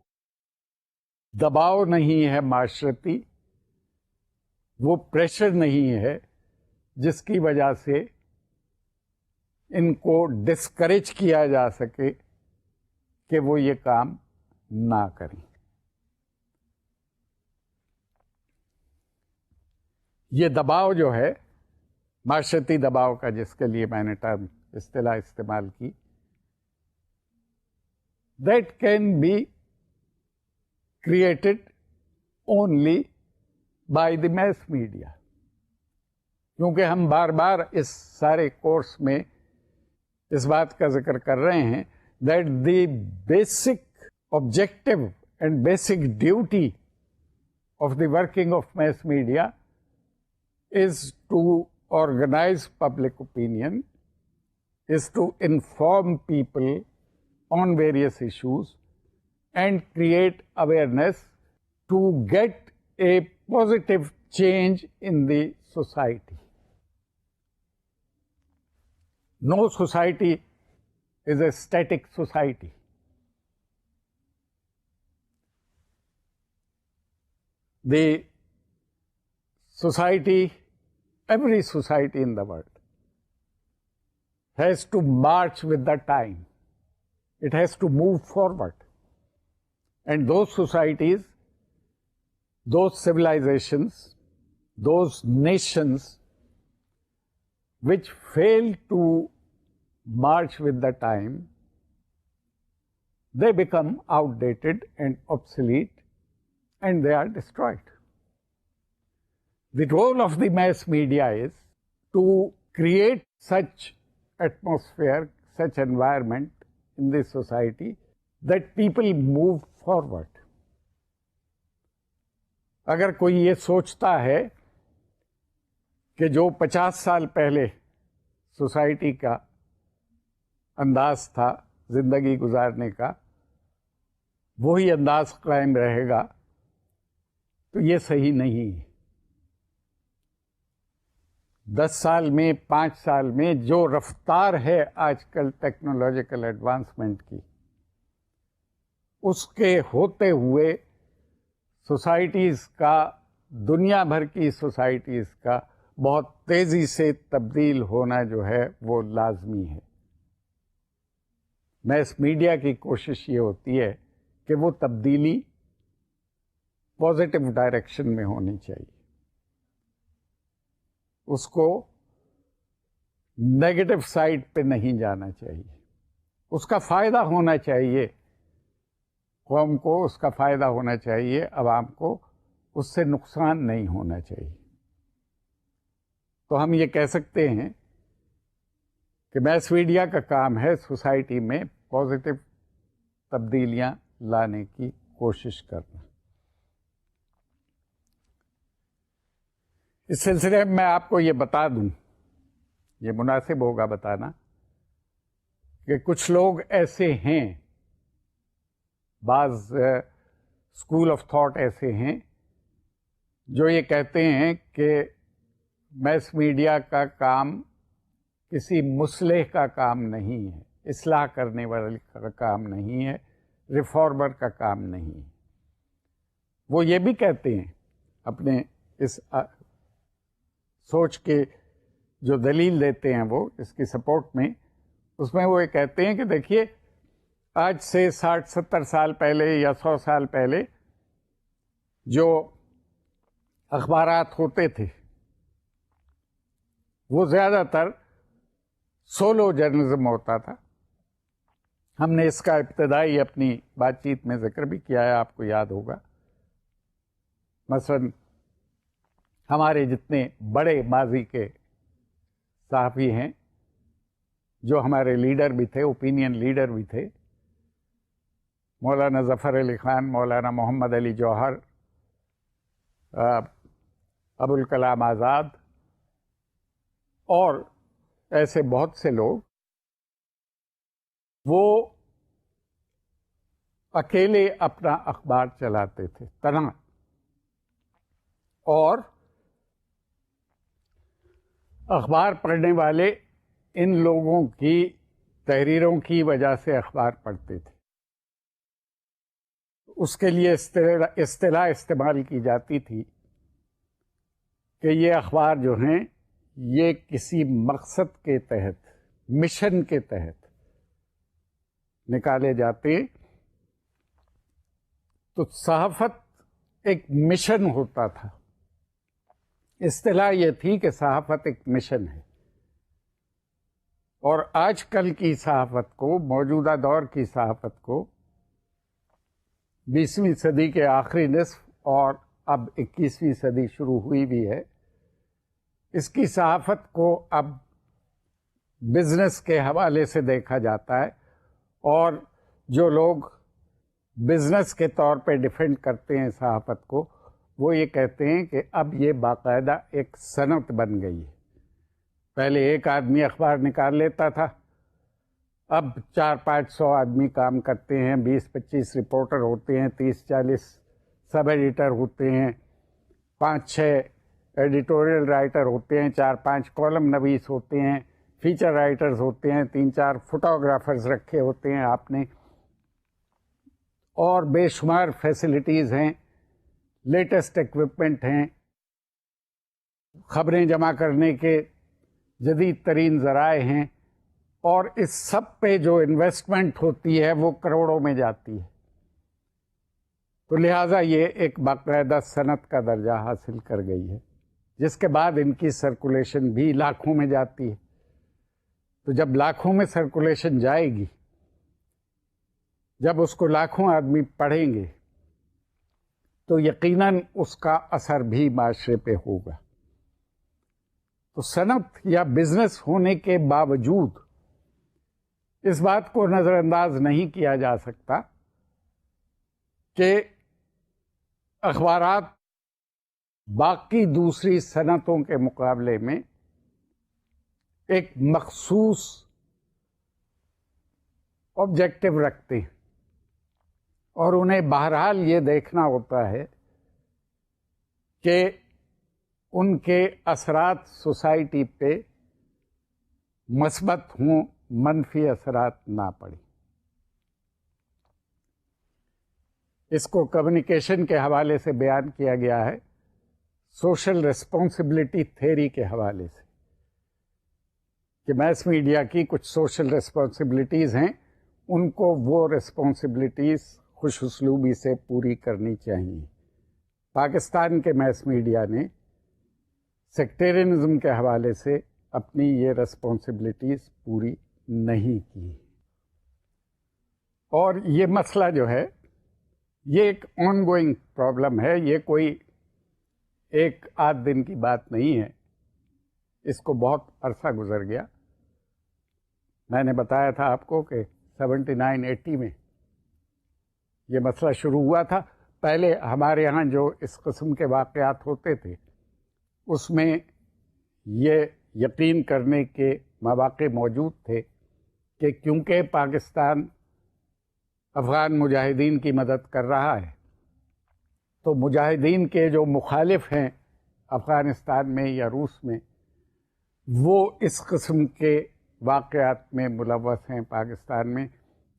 دباؤ نہیں ہے معاشرتی، وہ پریشر نہیں ہے جس کی وجہ سے ان کو ڈسکریج کیا جا سکے کہ وہ یہ کام نہ کریں۔ یہ دباؤ جو ہے، معاشرتی دباؤ کا، جس کے لیے میں نے ٹرم اصطلاح استعمال کی، that can be created only by the mass media, کیونکہ ہم بار بار اس سارے کورس میں اس بات کا ذکر کر رہے ہیں that the basic objective and basic duty of the working of mass media is to organize public opinion, is to inform people on various issues and create awareness to get a positive change in the society. No society is a static society. The society, every society in the world has to march with the time. It has to move forward. And those societies, those civilizations, those nations which fail to march with the time, they become outdated and obsolete, and they are destroyed. The role of the mass media is to create such atmosphere, such environment in the society that people move forward. اگر کوئی یہ سوچتا ہے کہ جو 50 سال پہلے society کا انداز تھا زندگی گزارنے کا وہی انداز قائم رہے گا تو یہ صحیح نہیں ہے. 10 سال میں 5 سال میں جو رفتار ہے آج کل ٹیکنالوجیکل ایڈوانسمنٹ کی، اس کے ہوتے ہوئے سوسائٹیز کا، دنیا بھر کی سوسائٹیز کا بہت تیزی سے تبدیل ہونا جو ہے وہ لازمی ہے. میس میڈیا کی کوشش یہ ہوتی ہے کہ وہ تبدیلی پازیٹیو ڈائریکشن میں ہونی چاہیے، اس کو نیگیٹو سائڈ پہ نہیں جانا چاہیے. اس کا فائدہ ہونا چاہیے قوم کو، اس کا فائدہ ہونا چاہیے عوام کو، اس سے نقصان نہیں ہونا چاہیے. تو ہم یہ کہہ سکتے ہیں کہ میس میڈیا کا کام ہے سوسائٹی میں پازیٹیو تبدیلیاں لانے کی کوشش کرنا. اس سلسلے میں آپ کو یہ بتا دوں، یہ مناسب ہوگا بتانا، کہ کچھ لوگ ایسے ہیں، بعض اسکول آف تھاٹ ایسے ہیں جو یہ کہتے ہیں کہ میس میڈیا کا کام کسی مصلح کا کام نہیں ہے، اصلاح کرنے والے کا کام نہیں ہے، ریفارمر کا کام نہیں ہے. وہ یہ بھی کہتے ہیں اپنے اس سوچ کے جو دلیل دیتے ہیں وہ اس کی سپورٹ میں، اس میں وہ یہ کہتے ہیں کہ دیکھیے آج سے 60-70 سال پہلے یا 100 سال پہلے جو اخبارات ہوتے تھے وہ زیادہ تر سولو جرنلزم ہوتا تھا. ہم نے اس کا ابتدائی اپنی بات چیت میں ذکر بھی کیا ہے، آپ کو یاد ہوگا. مثلا ہمارے جتنے بڑے ماضی کے صحافی ہیں جو ہمارے لیڈر بھی تھے، اوپینین لیڈر بھی تھے، مولانا ظفر علی خان، مولانا محمد علی جوہر، ابوالکلام آزاد اور ایسے بہت سے لوگ، وہ اکیلے اپنا اخبار چلاتے تھے تنہا، اور اخبار پڑھنے والے ان لوگوں کی تحریروں کی وجہ سے اخبار پڑھتے تھے. اس کے لیے اصطلاح استعمال کی جاتی تھی کہ یہ اخبار جو ہیں یہ کسی مقصد کے تحت، مشن کے تحت نکالے جاتے. تو صحافت ایک مشن ہوتا تھا. اصطلاح یہ تھی کہ صحافت ایک مشن ہے. اور آج کل کی صحافت کو، موجودہ دور کی صحافت کو، 20ویں صدی کے آخری نصف اور اب 21ویں صدی شروع ہوئی بھی ہے، اس کی صحافت کو اب بزنس کے حوالے سے دیکھا جاتا ہے، اور جو لوگ بزنس کے طور پہ ڈیفینڈ کرتے ہیں صحافت کو، وہ یہ کہتے ہیں کہ اب یہ باقاعدہ ایک صنعت بن گئی ہے. پہلے ایک آدمی اخبار نکال لیتا تھا، اب 400-500 آدمی کام کرتے ہیں، 20-25 رپورٹر ہوتے ہیں، 30-40 سب ایڈیٹر ہوتے ہیں، 5-6 ایڈیٹوریل رائٹر ہوتے ہیں، 4-5 کالم نویس ہوتے ہیں، فیچر رائٹرز ہوتے ہیں، 3-4 فوٹوگرافرز رکھے ہوتے ہیں آپ نے، اور بے شمار فیسلٹیز ہیں، لیٹسٹ ایکوپمنٹ ہیں، خبریں جمع کرنے کے جدید ترین ذرائع ہیں، اور اس سب پہ جو انویسٹمنٹ ہوتی ہے وہ کروڑوں میں جاتی ہے. تو لہٰذا یہ ایک باقاعدہ صنعت کا درجہ حاصل کر گئی ہے، جس کے بعد ان کی سرکولیشن بھی لاکھوں میں جاتی ہے. تو جب لاکھوں میں سرکولیشن جائے گی، جب اس کو لاکھوں آدمی پڑھیں گے، تو یقیناً اس کا اثر بھی معاشرے پہ ہوگا. تو صنعت یا بزنس ہونے کے باوجود اس بات کو نظر انداز نہیں کیا جا سکتا کہ اخبارات باقی دوسری صنعتوں کے مقابلے میں ایک مخصوص آبجیکٹو رکھتے ہیں، اور انہیں بہرحال یہ دیکھنا ہوتا ہے کہ ان کے اثرات سوسائٹی پہ مثبت ہوں، منفی اثرات نہ پڑیں۔ اس کو کمیونیکیشن کے حوالے سے بیان کیا گیا ہے، سوشل ریسپانسبلٹی تھیوری کے حوالے سے، کہ میس میڈیا کی کچھ سوشل ریسپانسبلٹیز ہیں، ان کو وہ ریسپانسبلٹیز خوش اسلوبی سے پوری کرنی چاہیے۔ پاکستان کے میس میڈیا نے سیکٹیرینزم کے حوالے سے اپنی یہ ریسپانسبلٹیز پوری نہیں کی، اور یہ مسئلہ جو ہے یہ ایک آن گوئنگ پرابلم ہے، یہ کوئی ایک آدھ دن کی بات نہیں ہے، اس کو بہت عرصہ گزر گیا۔ میں نے بتایا تھا آپ کو کہ 79-80 میں یہ مسئلہ شروع ہوا تھا۔ پہلے ہمارے ہاں جو اس قسم کے واقعات ہوتے تھے اس میں یہ یقین کرنے کے مواقع موجود تھے کہ کیونکہ پاکستان افغان مجاہدین کی مدد کر رہا ہے، تو مجاہدین کے جو مخالف ہیں افغانستان میں یا روس میں، وہ اس قسم کے واقعات میں ملوث ہیں پاکستان میں،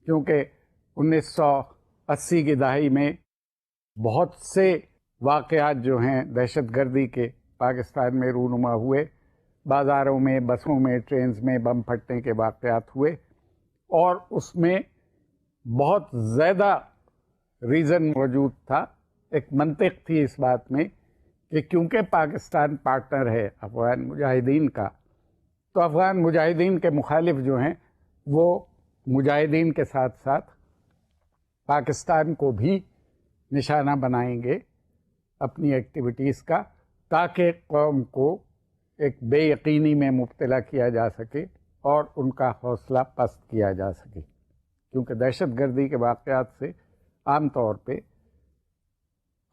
کیونکہ 1980 کی دہائی میں بہت سے واقعات جو ہیں دہشت گردی کے پاکستان میں رونما ہوئے، بازاروں میں، بسوں میں، ٹرینز میں بم پھٹنے کے واقعات ہوئے، اور اس میں بہت زیادہ ریزن موجود تھا، ایک منطق تھی اس بات میں کہ کیونکہ پاکستان پارٹنر ہے افغان مجاہدین کا، تو افغان مجاہدین کے مخالف جو ہیں وہ مجاہدین کے ساتھ ساتھ پاکستان کو بھی نشانہ بنائیں گے اپنی ایکٹیویٹیز کا، تاکہ قوم کو ایک بے یقینی میں مبتلا کیا جا سکے اور ان کا حوصلہ پست کیا جا سکے، کیونکہ دہشت گردی کے واقعات سے عام طور پہ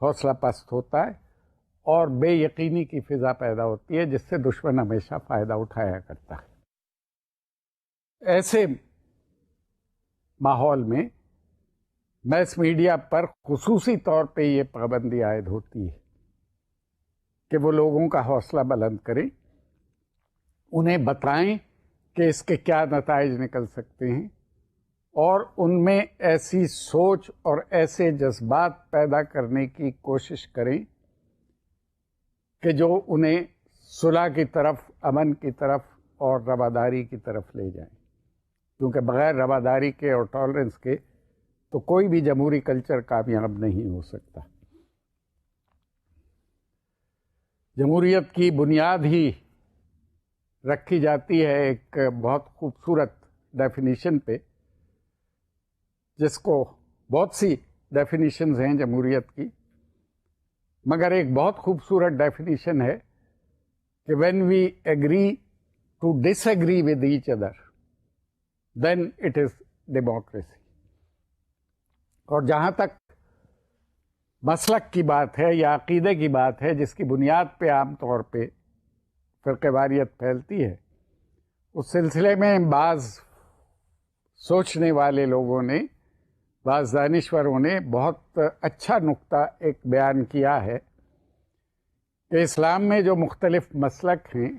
حوصلہ پست ہوتا ہے اور بے یقینی کی فضا پیدا ہوتی ہے، جس سے دشمن ہمیشہ فائدہ اٹھایا کرتا ہے۔ ایسے ماحول میں میس میڈیا پر خصوصی طور پہ یہ پابندی عائد ہوتی ہے کہ وہ لوگوں کا حوصلہ بلند کریں، انہیں بتائیں کہ اس کے کیا نتائج نکل سکتے ہیں، اور ان میں ایسی سوچ اور ایسے جذبات پیدا کرنے کی کوشش کریں کہ جو انہیں صلح کی طرف، امن کی طرف اور رواداری کی طرف لے جائیں، کیونکہ بغیر رواداری کے اور ٹالرنس کے تو کوئی بھی جمہوری کلچر کامیاب نہیں ہو سکتا۔ جمہوریت کی بنیاد ہی رکھی جاتی ہے ایک بہت خوبصورت ڈیفینیشن پہ، جس کو بہت سی ڈیفینیشنز ہیں جمہوریت کی، مگر ایک بہت خوبصورت ڈیفینیشن ہے کہ when we agree to disagree with each other then it is democracy۔ اور جہاں تک مسلک کی بات ہے یا عقیدے کی بات ہے، جس کی بنیاد پہ عام طور پہ فرقہ واریت پھیلتی ہے، اس سلسلے میں بعض سوچنے والے لوگوں نے، بعض دانشوروں نے بہت اچھا نقطہ ایک بیان کیا ہے کہ اسلام میں جو مختلف مسلک ہیں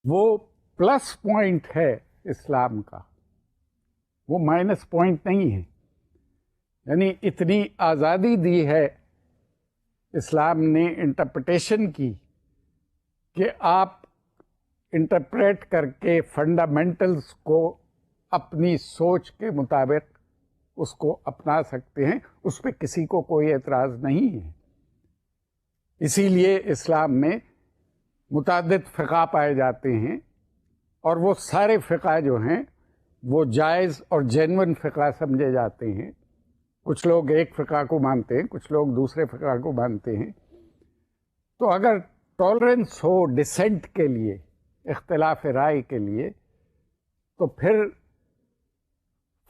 وہ پلس پوائنٹ ہے اسلام کا، وہ مائنس پوائنٹ نہیں ہے۔ یعنی اتنی آزادی دی ہے اسلام نے انٹرپریٹیشن کی کہ آپ انٹرپریٹ کر کے فنڈامنٹلز کو اپنی سوچ کے مطابق اس کو اپنا سکتے ہیں، اس پہ کسی کو کوئی اعتراض نہیں ہے۔ اسی لیے اسلام میں متعدد فقہ پائے جاتے ہیں، اور وہ سارے فقہ جو ہیں وہ جائز اور جینون فقہ سمجھے جاتے ہیں۔ کچھ لوگ ایک فقہ کو مانتے ہیں، کچھ لوگ دوسرے فقہ کو مانتے ہیں۔ تو اگر ٹالرنس ہو ڈسینٹ کے لیے، اختلاف رائے کے لیے، تو پھر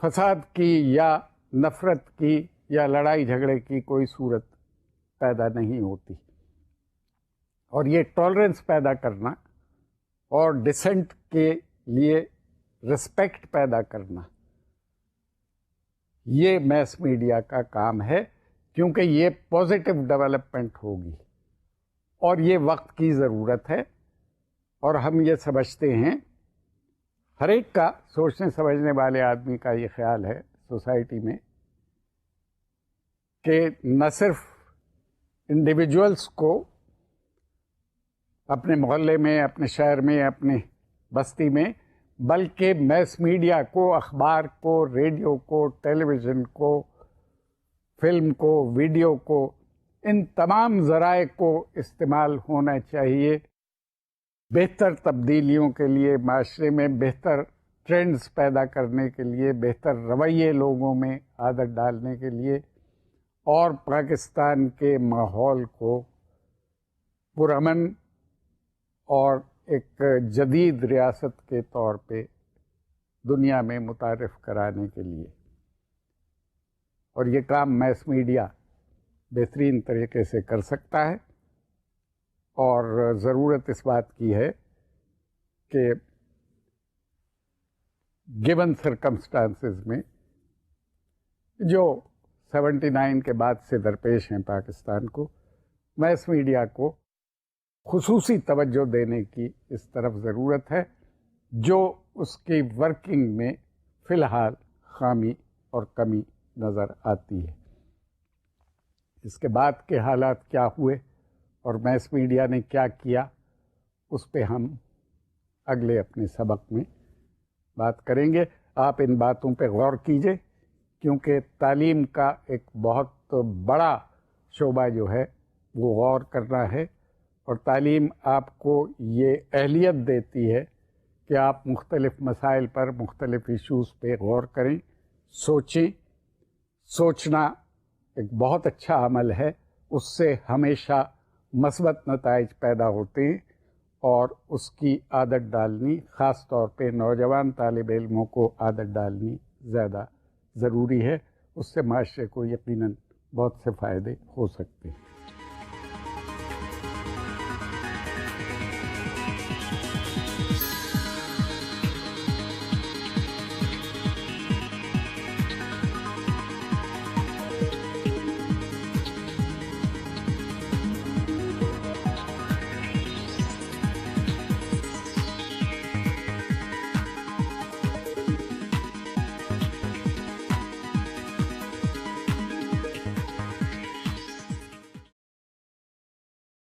فساد کی یا نفرت کی یا لڑائی جھگڑے کی کوئی صورت پیدا نہیں ہوتی۔ اور یہ ٹالرنس پیدا کرنا اور ڈسنٹ کے لیے رسپیکٹ پیدا کرنا، یہ میس میڈیا کا کام ہے، کیونکہ یہ پازیٹیو ڈیولپمنٹ ہوگی اور یہ وقت کی ضرورت ہے۔ اور ہم یہ سمجھتے ہیں، ہر ایک کا، سوچنے سمجھنے والے آدمی کا یہ خیال ہے سوسائٹی میں، کہ نہ صرف انڈیویجولس کو اپنے محلے میں، اپنے شہر میں، اپنے بستی میں، بلکہ میس میڈیا کو، اخبار کو، ریڈیو کو، ٹیلی ویژن کو، فلم کو، ویڈیو کو، ان تمام ذرائع کو استعمال ہونا چاہیے بہتر تبدیلیوں کے لیے، معاشرے میں بہتر ٹرینڈز پیدا کرنے کے لیے، بہتر رویے لوگوں میں عادت ڈالنے کے لیے، اور پاکستان کے ماحول کو پرامن اور ایک جدید ریاست کے طور پہ دنیا میں متعارف کرانے کے لیے۔ اور یہ کام میس میڈیا بہترین طریقے سے کر سکتا ہے، اور ضرورت اس بات کی ہے کہ گیون سرکمسٹانسز میں جو 79 کے بعد سے درپیش ہیں پاکستان کو، میس میڈیا کو خصوصی توجہ دینے کی اس طرف ضرورت ہے، جو اس کی ورکنگ میں فی الحال خامی اور کمی نظر آتی ہے۔ اس کے بعد کے حالات کیا ہوئے اور میس میڈیا نے کیا کیا، اس پہ ہم اگلے اپنے سبق میں بات کریں گے۔ آپ ان باتوں پہ غور کیجئے، کیونکہ تعلیم کا ایک بہت بڑا شعبہ جو ہے وہ غور کرنا ہے، اور تعلیم آپ کو یہ اہلیت دیتی ہے کہ آپ مختلف مسائل پر، مختلف ایشوز پہ غور کریں، سوچیں۔ سوچنا ایک بہت اچھا عمل ہے، اس سے ہمیشہ مثبت نتائج پیدا ہوتے ہیں، اور اس کی عادت ڈالنی، خاص طور پہ نوجوان طالب علموں کو عادت ڈالنی زیادہ ضروری ہے۔ اس سے معاشرے کو یقیناً بہت سے فائدے ہو سکتے ہیں۔